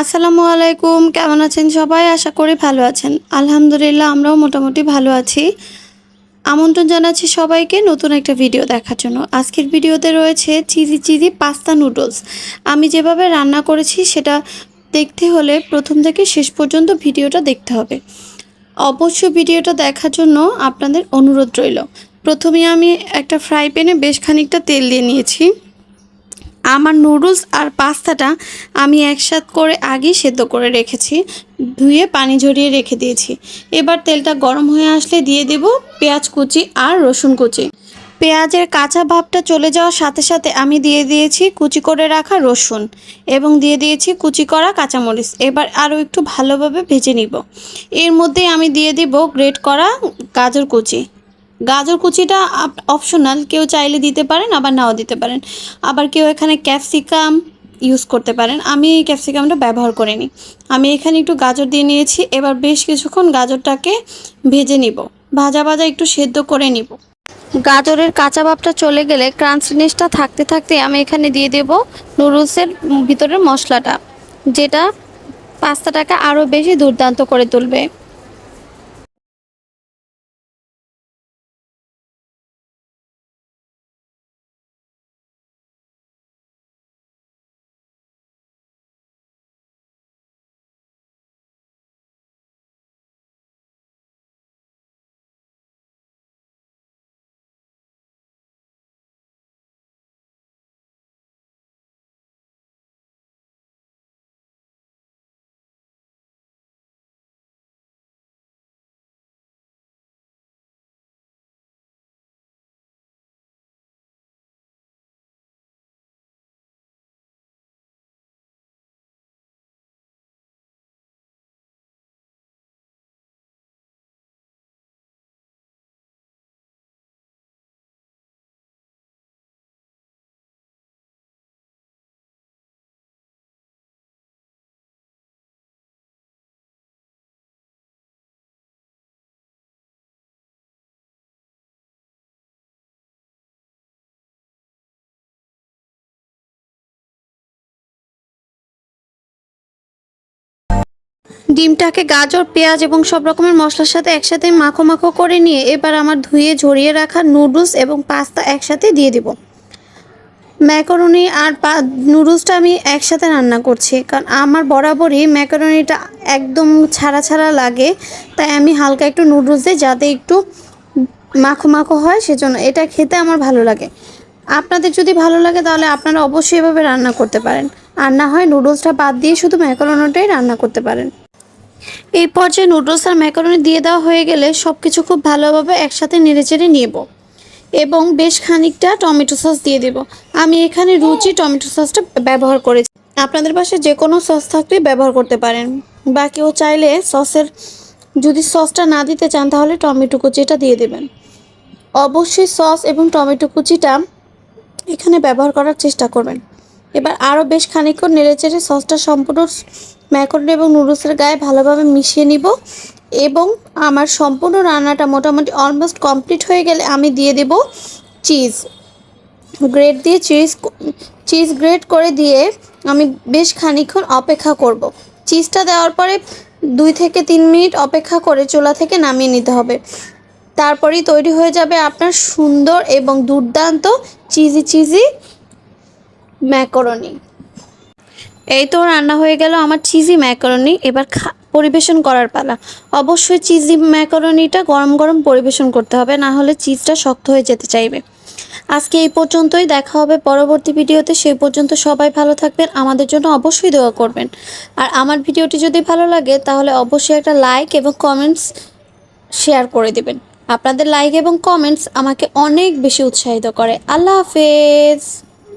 আসসালামু আলাইকুম, কেমন আছেন সবাই? আশা করি ভালো আছেন। আলহামদুলিল্লাহ আমরাও মোটামুটি ভালো আছি। আমন্ত্রণ জানাচ্ছি সবাইকে নতুন একটা ভিডিও দেখার জন্য। আজকের ভিডিওতে রয়েছে চিজি পাস্তা নুডলস। আমি যেভাবে রান্না করেছি সেটা দেখতে হলে প্রথম থেকে শেষ পর্যন্ত ভিডিওটা দেখতে হবে। অবশ্যই ভিডিওটা দেখার জন্য আপনাদের অনুরোধ রইল। প্রথমে আমি একটা ফ্রাই প্যানে বেশ খানিকটা তেল দিয়ে নিয়েছি। আমার নুডলস আর পাস্তাটা আমি একসাথ করে আগেই সেদ্ধ করে রেখেছি, ধুয়ে পানি ঝরিয়ে রেখে দিয়েছি। এবার তেলটা গরম হয়ে আসলে দিয়ে দেব পেঁয়াজ কুচি আর রসুন কুচি। পেঁয়াজের কাঁচা ভাবটা চলে যাওয়ার সাথে সাথে আমি দিয়ে দিয়েছি কুচি করে রাখা রসুন এবং দিয়ে দিয়েছি কুচি করা কাঁচামরিচ। এবার আরও একটু ভালোভাবে ভেজে নিব। এর মধ্যে আমি দিয়ে দিব গ্রেট করা গাজর কুচি। গাজর কুচিটা অপশনাল, কেউ চাইলে দিতে পারেন আবার নাও দিতে পারেন। আবার কেউ এখানে ক্যাপসিকাম ইউজ করতে পারেন, আমি এই ক্যাপসিকামটা ব্যবহার করিনি। আমি এখানে একটু গাজর দিয়ে নিয়েছি। এবার বেশ কিছুক্ষণ গাজরটাকে ভেজে নিব, ভাজা ভাজা একটু সেদ্ধ করে নিব। গাজরের কাঁচা ভাবটা চলে গেলে ক্রাঞ্চিনেসটা থাকতে থাকতে আমি এখানে দিয়ে দেব নুডলসের ভিতরের মশলাটা, যেটা পাস্তাটাকে আরও বেশি দুর্দান্ত করে তুলবে। ডিমটাকে গাজর, পেঁয়াজ এবং সব রকমের মশলার সাথে একসাথে মাখো মাখো করে নিয়ে এবার আমার ধুয়ে ঝরিয়ে রাখা নুডলস এবং পাস্তা একসাথে দিয়ে দিব। ম্যাকারনি আর নুডলসটা আমি একসাথে রান্না করছি, কারণ আমার বরাবরই ম্যাকারনিটা একদম ছাড়া ছাড়া লাগে। তাই আমি হালকা একটু নুডলস দিই যাতে একটু মাখো মাখো হয়, সেজন্য এটা খেতে আমার ভালো লাগে। আপনাদের যদি ভালো লাগে তাহলে আপনারা অবশ্যই এভাবে রান্না করতে পারেন, আর না হয় নুডলসটা বাদ দিয়ে শুধু ম্যাকারনিটাই রান্না করতে পারেন। এই পর্যায়ে নুডলস আর ম্যাকারনি দিয়ে দেওয়া হয়ে গেলে সব কিছু খুব ভালোভাবে একসাথে নেড়েচেড়ে নেব এবং বেশ খানিকটা টমেটো সস দিয়ে দেব। আমি এখানে রুচি টমেটো সসটা ব্যবহার করেছি, আপনাদের পাশে যে কোনো সস থাকলে ব্যবহার করতে পারেন। বা কেউ চাইলে যদি সসটা না দিতে চান তাহলে টমেটো কুচিটা দিয়ে দেবেন। অবশ্যই সস এবং টমেটো কুচিটা এখানে ব্যবহার করার চেষ্টা করবেন। এবার আরও বেশ খানিকক্ষণ নেড়েচেড়ে সসটা সম্পূর্ণ ম্যাকারনি এবং নুডলসের গায়ে ভালোভাবে মিশিয়ে নিব এবং আমার সম্পূর্ণ রান্নাটা মোটামুটি অলমোস্ট কমপ্লিট হয়ে গেলে আমি দিয়ে দেব চিজ গ্রেট দিয়ে চিজ গ্রেট করে দিয়ে আমি বেশ খানিকক্ষণ অপেক্ষা করব। চিজটা দেওয়ার পরে 2 থেকে 3 মিনিট অপেক্ষা করে চুলা থেকে নামিয়ে নিতে হবে। তারপরেই তৈরি হয়ে যাবে আপনার সুন্দর এবং দুর্দান্ত চিজি ম্যাকারনি। এই তো রান্না হয়ে গেল আমার চিজি ম্যাকারনি। এবার পরিবেশন করার পালা। অবশ্যই চিজি ম্যাকারনিটা গরম গরম পরিবেশন করতে হবে, না হলে চিজটা শক্ত হয়ে যেতে চাইবে। আজকে এই পর্যন্তই, দেখা হবে পরবর্তী ভিডিওতে। সেই পর্যন্ত সবাই ভালো থাকবেন, আমাদের জন্য অবশ্যই দোয়া করবেন। আর আমার ভিডিওটি যদি ভালো লাগে তাহলে অবশ্যই একটা লাইক এবং কমেন্টস শেয়ার করে দেবেন। আপনাদের লাইক এবং কমেন্টস আমাকে অনেক বেশি উৎসাহিত করে। আল্লাহ হাফেজ।